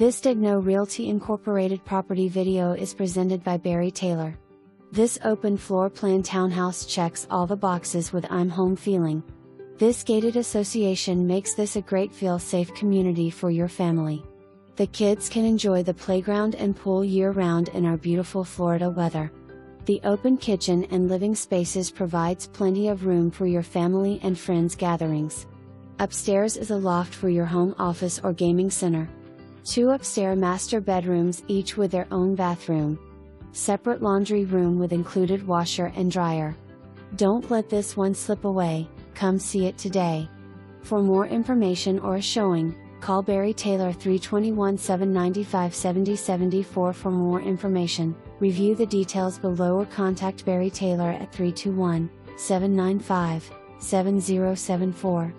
This Daignault Realty Incorporated property video is presented by Barry Taylor. This open floor plan townhouse checks all the boxes with I'm home feeling. This gated association makes this a great feel-safe community for your family. The kids can enjoy the playground and pool year-round in our beautiful Florida weather. The open kitchen and living spaces provides plenty of room for your family and friends gatherings. Upstairs is a loft for your home office or gaming center. 2 upstairs master bedrooms, each with their own bathroom. Separate laundry room with included washer and dryer. Don't let this one slip away, come see it today. For more information or a showing, call Barry Taylor 321-795-7074 for more information. Review the details below or contact Barry Taylor at 321-795-7074.